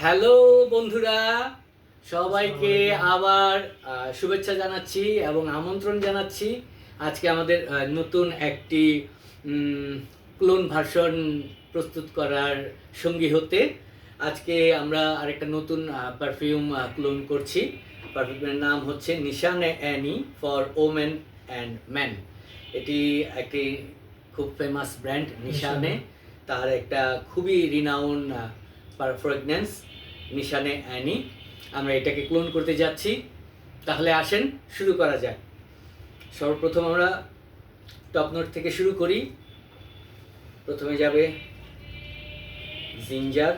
Hello বন্ধুরা, সবাইকে আবার শুভেচ্ছা জানাচ্ছি এবং আমন্ত্রণ জানাচ্ছি আজকে আমাদের নতুন একটি ক্লোন ভার্সন প্রস্তুত করার সঙ্গী হতে। আজকে আমরা আরেকটা নতুন পারফিউম ক্লোন করছি। পারফিউমের নাম হচ্ছে Nishane Ani for women and man. এটি একটি খুব ফেমাস ব্র্যান্ড নিশানে, তার একটা খুবই রিনাউন ফ্রেগনেন্স নিশানে অ্যানি। আমরা এটাকে ক্লোন করতে যাচ্ছি, তাহলে আসেন শুরু করা যাক। সর্বপ্রথম আমরা টপ নোট থেকে শুরু করি। প্রথমে যাবে জিঞ্জার,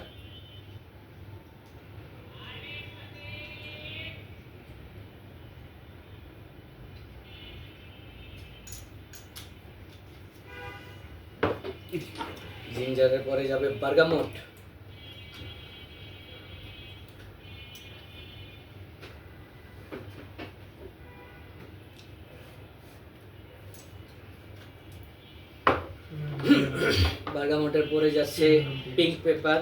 জিঞ্জারের পরে যাবে বার্গামট, বার্গামটের পরে যাচ্ছে পিঙ্ক পেপার,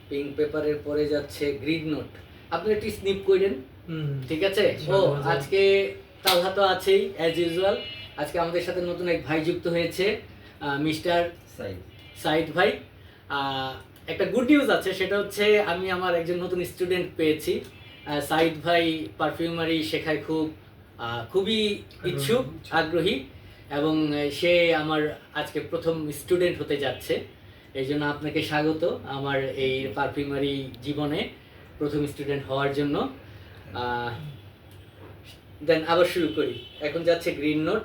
পিঙ্ক পেপারের পরে যাচ্ছে গ্রিন নোট। আপনি একটি স্নিপ করেন, ঠিক আছে? ও আজকে তালহা তো আছেই অ্যাজ ইউজুয়াল। আজকে আমাদের সাথে নতুন এক ভাই যুক্ত হয়েছে, মিস্টার সাইদ ভাই। একটা গুড নিউজ আছে, সেটা হচ্ছে আমি আমার একজন নতুন স্টুডেন্ট পেয়েছি। সাইদ ভাই পারফিউমারি শেখায় খুবই ইচ্ছুক, আগ্রহী, এবং সে আমার আজকে প্রথম স্টুডেন্ট হতে যাচ্ছে। এই জন্য আপনাকে স্বাগত আমার এই পারফিউমারি জীবনে প্রথম স্টুডেন্ট হওয়ার জন্য। দেন আবার শুরু করি। এখন যাচ্ছে গ্রিন নোট।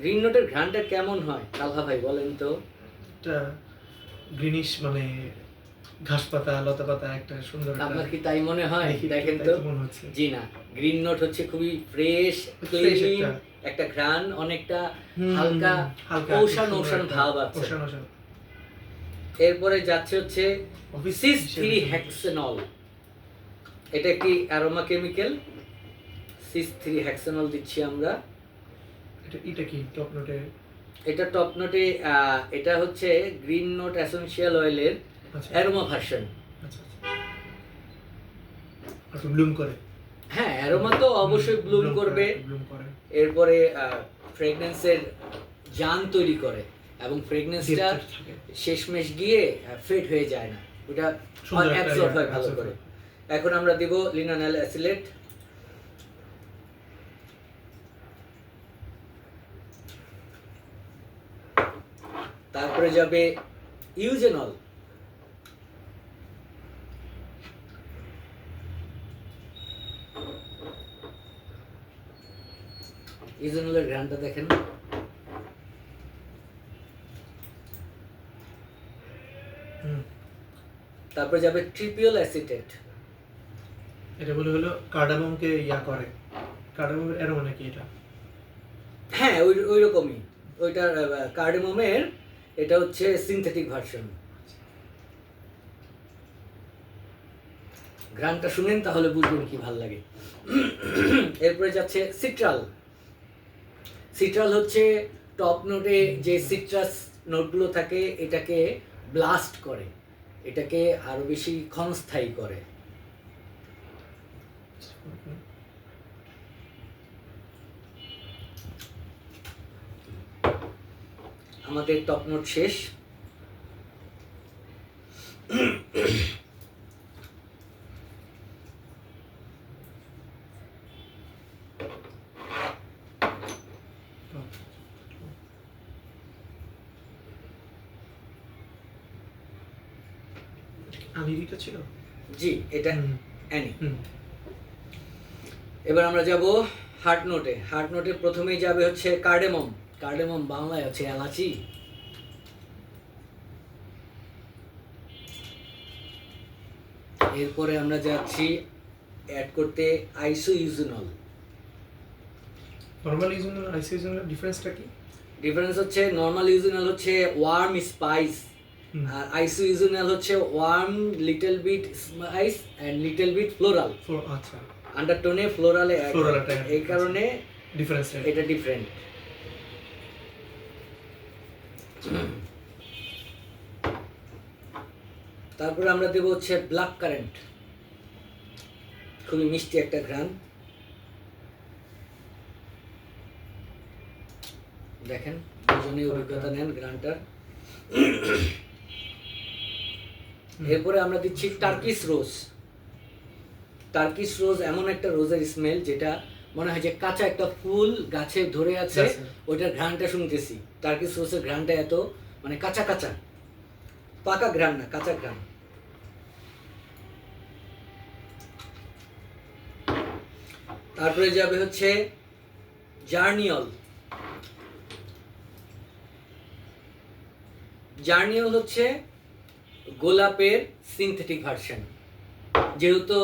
গ্রিন নোটের ঘ্রাণটা কেমন হয় তালহা ভাই বলেন তো? এটা গ্রিনিশ, মানে ঘাস পাতা, লতা পাতা, একটা সুন্দর। আপনার কি তাই মনে হয়? দেখেন তো। জি না, গ্রিন নোট হচ্ছে খুবই ফ্রেশ, ক্লিন একটা ঘ্রাণ, অনেকটা হালকা ওশান ভাব আছে। এরপরে যাচ্ছে হচ্ছে সিস 3 হেক্সেনল। এটা একটি অ্যারোমা কেমিক্যাল। সিস 3 হেক্সেনল দিচ্ছি আমরা। এটা কি টপ নোটে? এটা টপ নোটে, এটা হচ্ছে গ্রিন নোট এসেনশিয়াল অয়েলের অ্যারোমা ভার্সন। আচ্ছা, ব্লুম করে। হ্যাঁ, অ্যারোমা তো অবশ্যই ব্লুম করবে। এরপরে ফ্রেগনেন্সের জান তৈরি করে এবং ফ্রেগনেন্সটা শেষমেশ গিয়ে ফেড হয়ে যায় না, ওটা অ্যাবজর্ব হয় ভালো করে। এখন আমরা দিব লিনোনেল অ্যাসিলেট, তারপরে যাবে ইউজেনল, ইউজেনলের ঘ্রাণটা দেখেন। তারপরে যাবে ট্রিপিওল অ্যাসিটেট। এটা বলে হলো কার্ডামমকে করে। কার্ডামমের অ্যারোমা নাকি এটা? হ্যাঁ, ওই রকমই। ওইটার কার্ডামমের, এটা হচ্ছে সিনথেটিক ভার্সন। ঘ্রাণটা শুনেন তাহলে বুঝবেন কি ভাল লাগে। এরপরে যাচ্ছে সিট্রাল। সিট্রাল হচ্ছে টপ নোটে যে সিট্রাস নোটগুলো থাকে এটাকে ব্লাস্ট করে, এটাকে আরো বেশি ক্ষণস্থায়ী করে। আমাদের টপ নোট শেষ। আমিরিকা ছিল? জি, এটা অ্যানি। এবার আমরা যাব হার্ট নোটে। হার্ট নোটে প্রথমেই যাবে হচ্ছে কার্ডেমম। কার্ডেমম বাংলায় হচ্ছে এলাচি। এরপরে আমরা যাচ্ছি অ্যাড করতে আইসোইউজেনল। নরমাল ইউজেনল আর আইসোইউজেনল ডিফারেন্সটা কি? ডিফারেন্স হচ্ছে নরমাল ইউজেনল হচ্ছে ওয়ার্ম স্পাইস, আর আইসোইউজেনাল হচ্ছে warm little bit spice and little bit floral. আচ্ছা, আন্ডারটোনে ফ্লোরালে Floral একটা add এই কারণে ডিফারেন্স এটা ডিফারেন্ট। তারপরে আমরা দেব হচ্ছে ব্ল্যাক কারেন্ট, খুবই মিষ্টি একটা ঘ্রাণ। দেখেন দুজনে অভিজ্ঞতা নেন ঘ্রাণটার। এরপরে আমরা দিচ্ছি টার্কিশ রোজ। টার্কিশ রোজ এমন একটা রোজের স্মেল যেটা মনে হয় যে কাঁচা একটা ফুল গাছে ধরে আছে, ওইটার ঘ্রাণটা শুনতেছি। টার্কিশ রোজের ঘ্রাণটা এত মানে কাঁচা কাঁচা, পাকা ঘ্রাণ না, কাঁচা ঘ্রাণ। তারপরে যাবে হচ্ছে জার্নিয়ল। জার্নিয়ল হচ্ছে গোলাপের সিনথেটিক ভার্সন। যেহেতু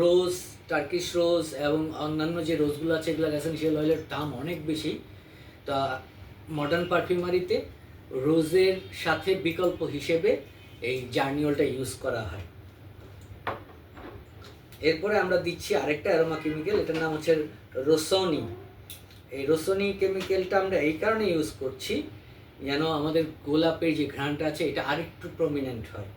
রোজ, টার্কিশ রোজ এবং অন্যান্য যে রোজগুলো আছে এগুলোর এসেনশিয়াল অয়েলের দাম অনেক বেশি, তা মডার্ন পারফিউমারিতে রোজের সাথে বিকল্প হিসেবে এই জার্নিয়লটা ইউজ করা হয়। এরপরে আমরা দিচ্ছি আরেকটা অ্যারোমা কেমিক্যাল, এটার নাম হচ্ছে রোসনি। এই রোসনি কেমিক্যালটা আমরা এই কারণে ইউজ করছি যেন আমাদের গোলাপের যে ঘ্রাণটা আছে এটা আরেকটু প্রমিনেন্ট হয়।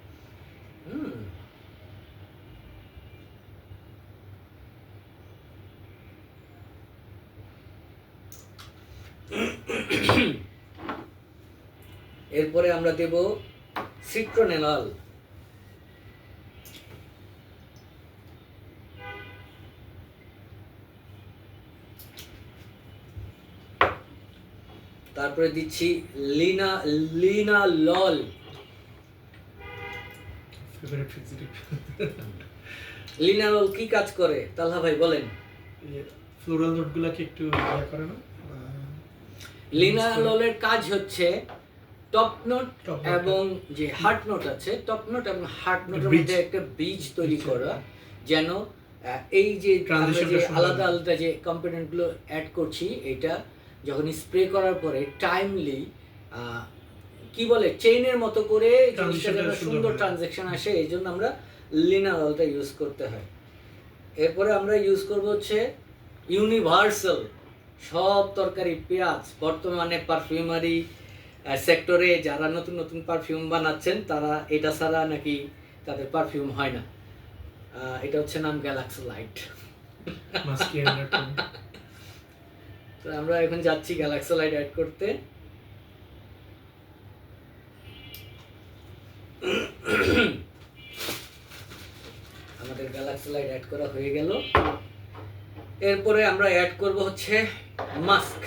এরপরে আমরা দেব সিট্রোনেনল। তারপরে দিচ্ছি লিনালল। ফেভারিট ফিক্সিটিভ। লিনালল কি কাজ করে তালহা ভাই বলেন? ফ্লোরাল নোটগুলোকে একটু ইয়া করে না? লিনাললের কাজ হচ্ছে টপ নোট Top note এবং যে হার্ট নোট আছে, টপ নোট এবং হার্ট নোটের Bridge. মধ্যে একটা ব্রিজ তৈরি করা, যেন এই যে আমরা Transition যে টা সুন্দর আলাদা হয়। আলাদা যে কম্পোনেন্টগুলো অ্যাড করছি, এটা যখন স্প্রে করার পরে টাইমলি কি বলে চেইনের মতো করে জিনিসটা Transition টা যেন সুন্দর সুন্দর হয়। ট্রানজ্যাকশন আসে, এই জন্য আমরা লিনাললটা ইউজ করতে হয়। এরপরে আমরা ইউজ করব হচ্ছে ইউনিভার্সাল। সব তরকারি পেঁয়াজ, বর্তমানে পারফিউমারি সেক্টরে যারা নতুন নতুন পারফিউম বানাচ্ছেন তারা এটা ছাড়া নাকি তাদের পারফিউম হয় না। এটা হচ্ছে নাম গ্যালাক্সি লাইট। মাস্কি আন্ডারটোন। তো আমরা এখন যাচ্ছি গ্যালাক্সি লাইট অ্যাড করতে। আমাদের গ্যালাক্সি লাইট অ্যাড করা হয়ে গেল। এরপরে আমরা অ্যাড করব হচ্ছে মাস্ক।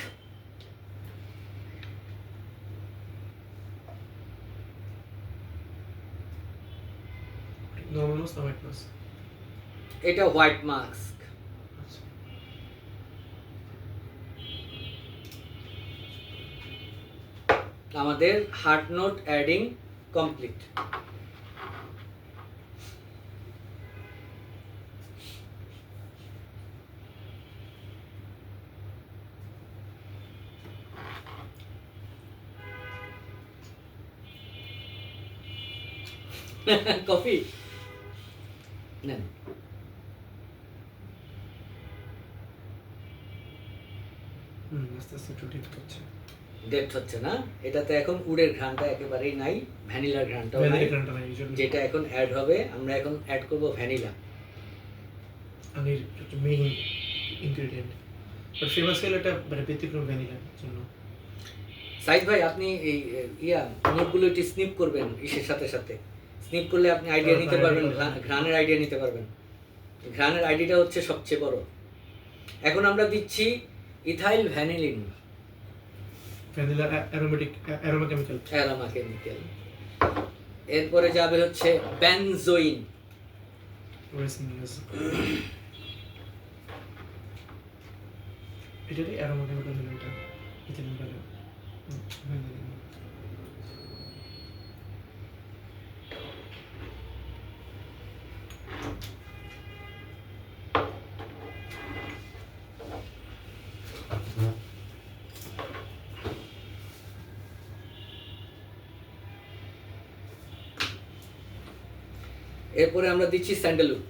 নরমাল মাস্ক না হোয়াইট মাস্ক? এটা হোয়াইট মাস্ক। আচ্ছা। আমাদের heart note adding complete. Coffee নেন। আস্তে আস্তে একটু ডিপ হচ্ছে। ডেট হচ্ছে না, এটাতে এখন উডের ঘ্রাণটা একেবারেই নাই, ভ্যানিলার ঘ্রাণটাও নাই। ভ্যানিলা গ্রান্ডটা নাই ইউজুয়ালি। যেটা এখন অ্যাড হবে, আমরা এখন অ্যাড করব ভ্যানিলা। আমি মেইন ইনগ্রেডিয়েন্ট, বাট ফেমাস হলো এটা মানে ব্যতিক্রম ভ্যানিলার জন্য। সাইদ ভাই আপনি এই নোটগুলো একটু স্নিপ করবেন, ইসের সাথে সাথে স্নিপ করলে আপনি আইডিয়া তারপর নিতে পারবেন, idea পাবেন। ঘ্রাণের আইডিয়া নিতে পারবেন। ঘ্রাণের আইডিয়াটা হচ্ছে সবচেয়ে বড়। এখন আমরা দিচ্ছি ethyl vanillin, vanilla aromatic aroma chemical. Aroma chemical. এরপরে যাবে হচ্ছে বেনজোইন। রেসিনিয়াস। এটারই অ্যারোমা কেমিক্যাল হলো এটা। Ethylene vanilla. ভ্যানিলিন। এরপরে আমরা দিচ্ছি স্যান্ডেলউড।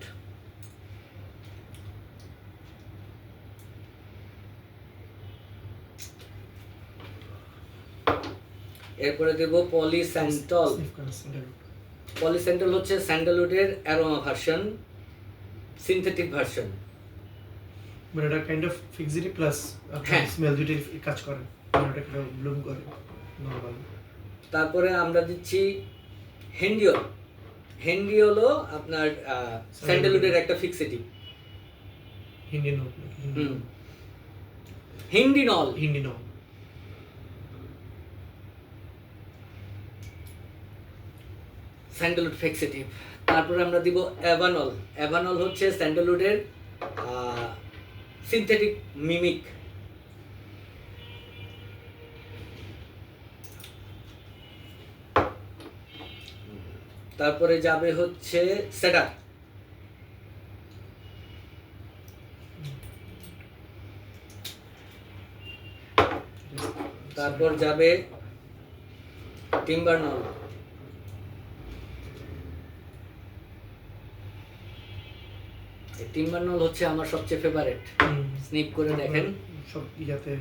এরপরে দেব পলিস্যান্টল। স্নিফ করেন স্যান্ডেলউড। পলিস্যান্টল হচ্ছে স্যান্ডালউডের অ্যারোমা ভার্সন, সিনথেটিক ভার্সন। মানে এটা কাইন্ড অফ ফিক্সিটি প্লাস হ্যাঁ। স্মেল দুইটাই কাজ করে, মানে এটা একটা ব্লুম করে নরমাল। তারপরে আমরা দিচ্ছি হেন্ডিওল। হেন্ডিওলও আপনার স্যান্ডালউডের একটা ফিক্সিটি। হিন্দি নোট হিন্ডিনল। হিন্দি নো স্যান্ডালউড ফিক্সিটিভ। তারপরে আমরা দিব অ্যাভানল। অ্যাভানল হচ্ছে স্যান্ডালউডের সিনথেটিক মিমিক। তারপরে যাবে হচ্ছে সেডার। তারপর যাবে টিম্বারনল। টিম্বারনল হচ্ছে আমার সবচেয়ে ফেভারিট। স্নিপ করে দেখেন, সব ইয়াতে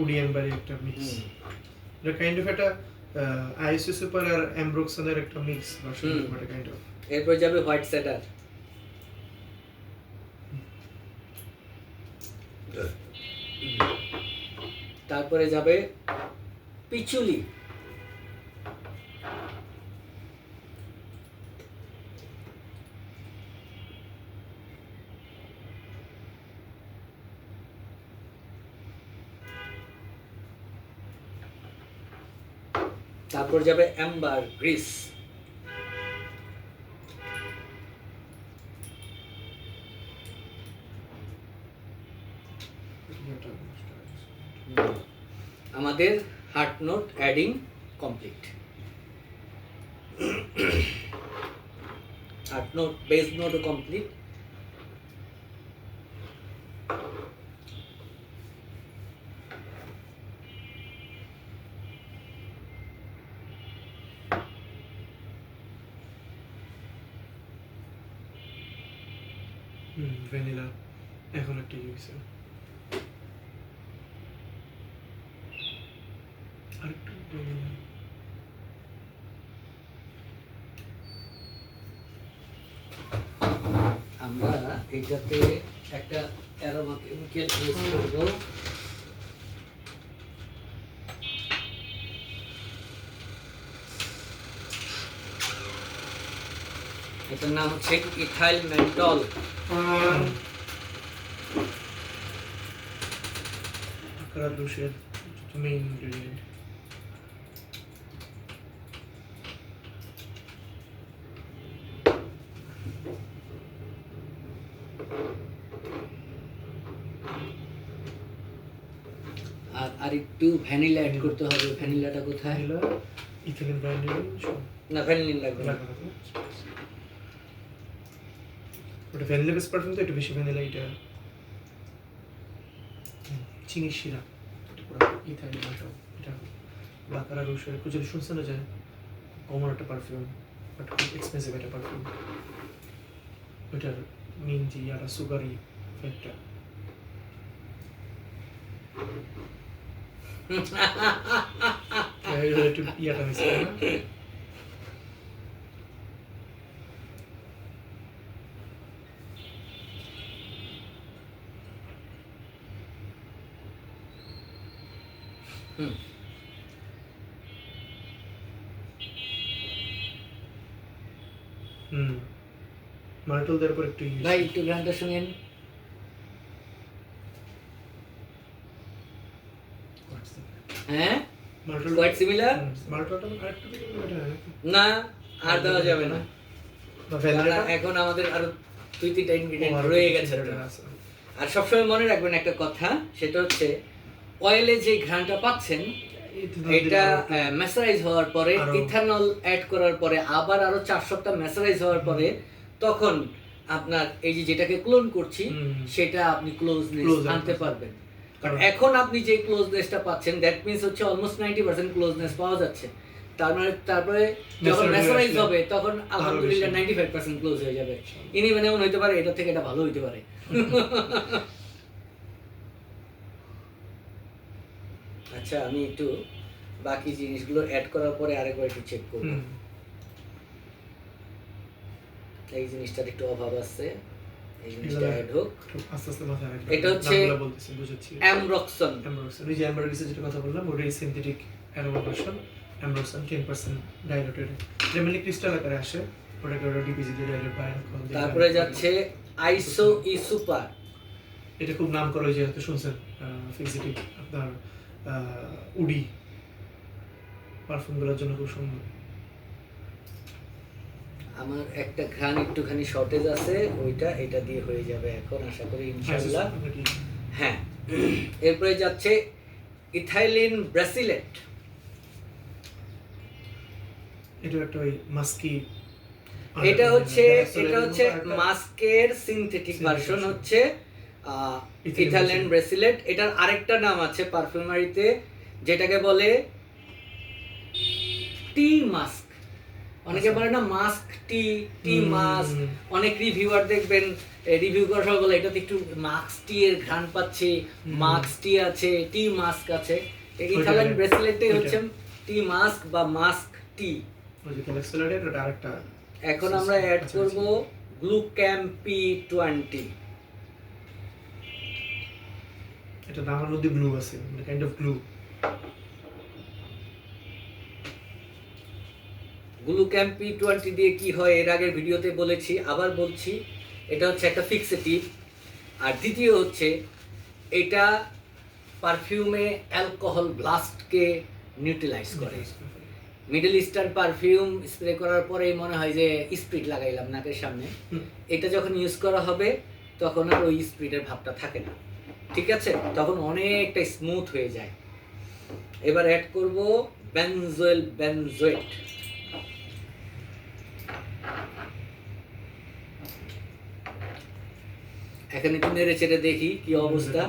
উডি এম্বারের একটা মিক্স। এটা কাইন্ড অফ একটা আইএসও সুপার আর এমব্রক্সনের একটা মিক্স ভার্সন, এটা কাইন্ড অফ। এরপর যাবে হোয়াইট সেডার। তারপরে যাবে পিচুলি। তারপর যাবে অ্যাম্বার গ্রিস। আমাদের heart note adding complete. Heart note base নোটও কমপ্লিট। ভ্যানিলা এখন একটা ইউজ আরেকটু ভ্যানিলা। আমরা এটাতে একটা অ্যারোমা কেমিক্যাল ইউজ করব। এটার নাম হচ্ছে ইথাইল মেন্টল। আকারা দোষের মেইন ইনগ্রেডিয়েন্ট। আর একটু ভ্যানিলা অ্যাড করতে হবে। ভ্যানিলাটা কোথায়? ভ্যানিলা, ইথিলিন গ্রাইন্ডার, না, ভ্যানিলিন লাগবে না। ওটা ভ্যানিলা বেস পারফিউম তো একটু বেশি ভ্যানিলা। এটা চিনি শিরা, এটা পুরো ইথাইলিন মেন্টল। এটা বাকারা রোশের যদি শুনছে না যায় কমন একটা পারফিউম, বাট খুব এক্সপেন্সিভ একটা পারফিউম। ওইটার মেইন যে ইয়াটা সুগারি ফ্যাক্টটা। একটু ইয়াটা হয়েছে না? মাল্টল দেওয়ার পর একটু ভাই একটু গানটা শুনেন। হ্যাঁ, মাল্টল কোয়াইট সিমিলার। মাল্টলটা আরেকটু দিকে বেটার হয় নাকি? না, আর দেওয়া যাবে না। বা ভ্যানিলা এখন আমাদের আরো 2-3টা ইনগ্রেডিয়েন্ট রয়ে গেছে। আর সবসময় মনে রাখবেন একটা কথা, সেটা হচ্ছে অয়েলে যে ঘ্রাণটা পাচ্ছেন এটা ম্যাসারাইজ হওয়ার পরে, ইথানল অ্যাড করার পরে, আবার আরো 4 সপ্তাহ ম্যাসারাইজ হওয়ার পরে, তখন আপনার এই যে যেটাকে ক্লোন করছি সেটা আপনি ক্লোজনেস আনতে পারবেন। কারণ এখন আপনি যে ক্লোজনেসটা পাচ্ছেন, দ্যাট মিন্স হচ্ছে অলমোস্ট 90% ক্লোজনেস পাওয়া যাচ্ছে। তার মানে তারপরে যখন ম্যাসারাইজ হবে তখন আলহামদুলিল্লাহ 95% ক্লোজ হয়ে যাবে। ইনি মানে এমন হইতে পারে এটা থেকে এটা ভালো হইতে পারে। আচ্ছা, আমি একটু বাকি জিনিসগুলো অ্যাড করার পরে আরেকবার একটু চেক করব। হুম। এই জিনিসটার একটু অভাব আছে, এই জিনিসটা এগুলো অ্যাড হোক। একটু আস্তে আস্তে মাথায় রাখবেন। এটা হচ্ছে নামগুলো বলতেছি, বুঝাচ্ছি। অ্যামব্রক্সন। অ্যামব্রক্সন, ওই যে অ্যামব্রক্সের যেটা কথা বললাম, ওটাই সিনথেটিক অ্যারোমা ভার্সন। অ্যামব্রক্সন 10% ডাইলুটেড, এটা মানে ক্রিস্টাল আকারে আসে, ওটাকে ওরা ডিপিজি দিয়ে ডাইলুট বা অ্যালকোহল দিয়ে। তারপরে যাচ্ছে আইসো ই সুপার। এটা খুব নাম করা, যে হয়তো শুনছেন, ফিক্সিটিভ আপনার উডি পারফিউমগুলোর জন্য খুব সুন্দর। আমার একটা ঘ্রাণ একটুখানি শর্টেজ আছে, ওইটা এটা দিয়ে হয়ে যাবে এখন আশা করি ইনশাআল্লাহ। হ্যাঁ, এরপরে যাচ্ছে ইথাইলিন ব্রাসিলেট। এটা একটা ওই মাস্কি, এটা হচ্ছে মাস্কের সিনথেটিক ভার্সন, হচ্ছে ইথাইলিন ব্রাসিলেট। এটার আরেকটা নাম আছে পারফিউমারিতে, যেটাকে বলে টি মাস্ক। অনেকে বলে না মাস্ক টি, টি মাস্ক। অনেক রিভিউয়ার দেখবেন রিভিউ করার সময় বলে এটাতে একটু মাস্ক টি এর ঘ্রাণ পাচ্ছি, মাস্ক টি আছে, টি মাস্ক আছে। ইথাইলিন ব্রাসিলেটই হচ্ছে টি মাস্ক বা মাস্ক টি। ওই যে ক্যালেক্সোলাইডের ওটা আরেকটা। এখন আমরা অ্যাড করব গ্লুক্যাম্পি 20। এটা নামের মধ্যে গ্লু আছে, মানে কাইন্ড অফ গ্লু। গ্লুক্যাম্পি 20 দিয়ে কি হয় এর আগের ভিডিওতে বলেছি, আবার বলছি। এটা হচ্ছে একটা ফিক্সেটিভ। আর দ্বিতীয় হচ্ছে এটা পারফিউমে অ্যালকোহল ব্লাস্টকে নিউট্রালাইজ করে। মিডল ইস্টার্ন পারফিউম স্প্রে করার পরেই মনে হয় যে স্পিড লাগাইলাম নাকের সামনে। এটা যখন ইউজ করা হবে তখন আর ওই স্পিডের ভাবটা থাকে না, ঠিক আছে? তখন অনেকটা স্মুথ হয়ে যায়। এবার অ্যাড করব বেনজোয়েট। এখানে একটু নেড়ে চেড়ে দেখি কি অবস্থা।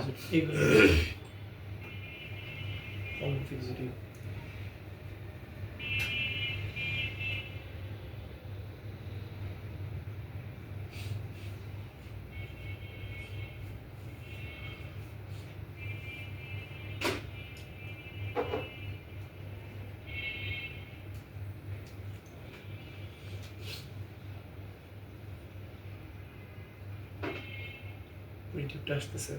টিপটা আসতেছে।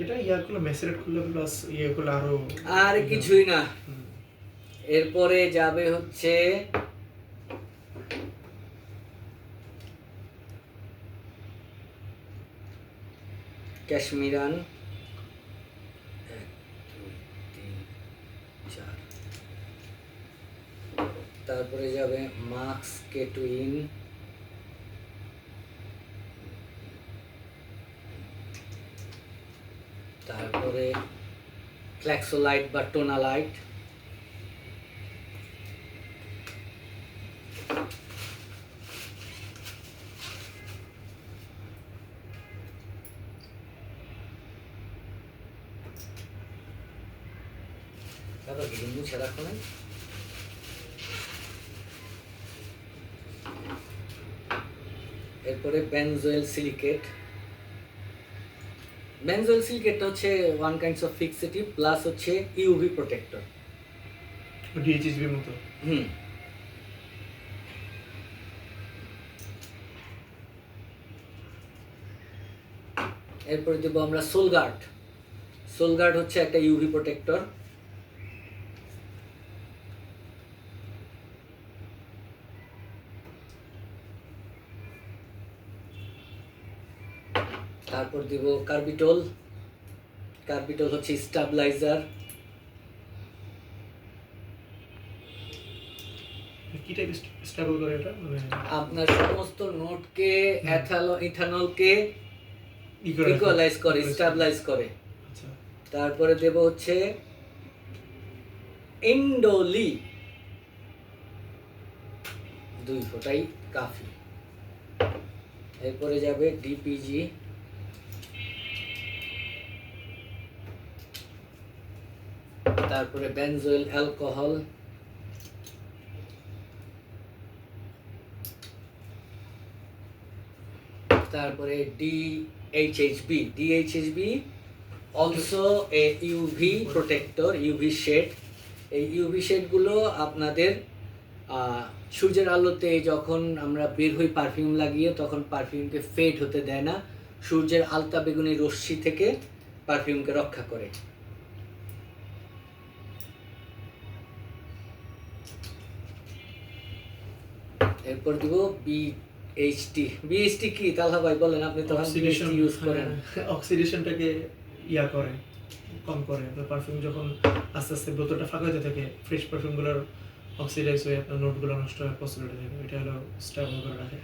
এটা ইয়াগুলো ম্যাসেরেট করলে প্লাস ইয়েগুলো আরো আর কিছুই না। এরপরে যাবে হচ্ছে কাশ্মীরান। 1 2 3 4। তারপরে যাবে মাক্স কেটুইন। তারপরে ফ্ল্যাক্সোলাইট বা টোনালাইট। তারপর হিন্দু ছাড়া কোনো এরপরে বেনজোয়েল সিলিকেট। বেনজোয়েল সিলিকেটটা হচ্ছে one kinds of fixative plus হচ্ছে ইউভি প্রোটেক্টর। ডিএইচএসবির মতো। এরপরে দেবো আমরা সোলগার্ড। সোলগার্ড হচ্ছে একটা ইউভি প্রোটেক্টর। তারপর দিব কার্বিটল। কার্বিটল হচ্ছে স্টাবিলাইজার। কি টাইপ স্টেবল করে এটা, মানে আপনার সমস্ত নোটকে ইথানলকে ইকুয়ালাইজ করে, স্টাবিলাইজ করে। আচ্ছা। তারপরে দেব হচ্ছে ইন্ডোলি। 2 ফোঁটাই কাফি। এরপরে যাবে ডিপিজি। তারপরে বেনজোয়েল অ্যালকোহল। তারপরে DHHB also a UV protector, UV shade. এই ইউভি শেডগুলো আপনাদের সূর্যের আলোতে যখন আমরা বের হই পারফিউম লাগিয়ে, তখন পারফিউমকে ফেড হতে দেয় না, সূর্যের আলতা বেগুনি রশ্মি থেকে পারফিউমকে রক্ষা করে। এরপর দিব বিএইচটি কি তালহা ভাই বলেন, আপনি তো অক্সিডেশন ইউজ করেন। অক্সিডেশনটাকে ইয়া করে, কম করে। আপনার পারফিউম যখন আস্তে আস্তে বোতলটা ফাঁকা হতে থাকে, ফ্রেশ পারফিউমগুলোর অক্সিডাইজ হয়ে আপনার নোটগুলো নষ্ট হওয়ার পসিবিলিটি থাকে। এটা হলো স্টেবল করে রাখে।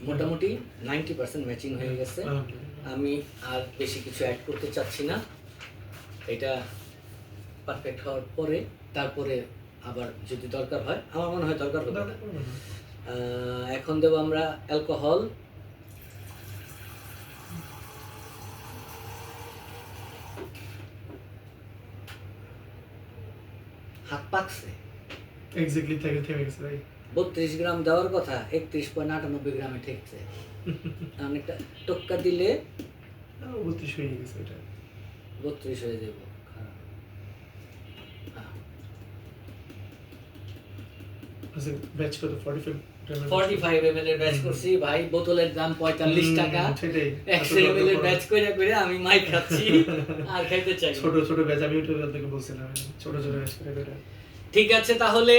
মোটামুটি 90% ম্যাচিং হয়ে গেছে। আমি আর বেশি কিছু অ্যাড করতে চাচ্ছি না। এটা পারফেক্ট হওয়ার পরে তারপরে আবার যদি দরকার হয়, আমার মনে হয় দরকার হবে না। এখন দেব আমরা অ্যালকোহল। হাত পাকছে এক্স্যাক্টলি থেকে থেমে গেছে ভাই। 32 গ্রাম দেওয়ার কথা 31.98 গ্রামে ঠেকছে। অনেকটা টক্কা দিলে 32 হয়ে গেছে। এটা 32 হয়ে যাবো। আচ্ছা, ব্যাচ কত? 45 ml এর ব্যাচ করছি ভাই, বোতলের দাম 45 টাকা। সেটাই 100 ml এর ব্যাচ কইরা কইরা আমি মাই খাচ্ছি আর খাইতে চাই না। ছোট ছোট ব্যাচ, আমি ওটা আপনাকে বলছিলাম, ছোট ছোট ব্যাচ করে করে। ঠিক আছে, তাহলে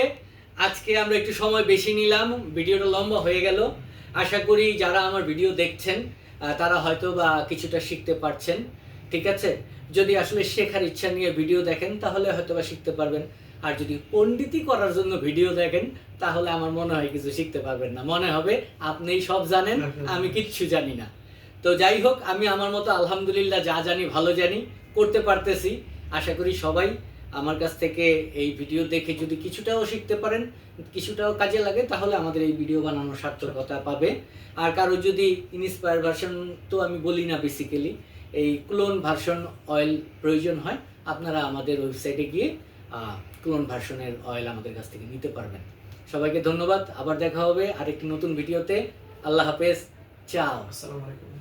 আজকে আমরা একটু সময় বেশি নিলাম, ভিডিওটা লম্বা হয়ে গেল। আশা করি যারা আমার ভিডিও দেখছেন তারা হয়তো বা কিছুটা শিখতে পারছেন। ঠিক আছে, যদি আসলে শেখার ইচ্ছা নিয়ে ভিডিও দেখেন তাহলে হয়তো বা শিখতে পারবেন, আর যদি পণ্ডিতি করার জন্য ভিডিও দেখেন তাহলে আমার মনে হয় কিছু শিখতে পারবেন না, মনে হবে আপনিই সব জানেন, আমি কিচ্ছু জানি না। তো যাই হোক, আমি আমার মতো আলহামদুলিল্লাহ যা জানি ভালো জানি, করতে পারতেছি। আশা করি সবাই আমার কাছ থেকে এই ভিডিও দেখে যদি কিছুটাও শিখতে পারেন, কিছুটাও কাজে লাগে, তাহলে আমাদের এই ভিডিও বানানোর সার্থকতা পাবে। আর কারো যদি ইন্সপায়ার ভার্সন, তো আমি বলি না, বেসিক্যালি এই ক্লোন ভার্সন অয়েল প্রয়োজন হয়, আপনারা আমাদের ওয়েবসাইটে গিয়ে ক্লোন ভার্সনের অয়েল আমাদের কাছ থেকে নিতে পারবেন। সবাইকে ধন্যবাদ, আবার দেখা হবে আরেকটি নতুন ভিডিওতে। আল্লাহ হাফেজ, চাও। আসসালামু আলাইকুম।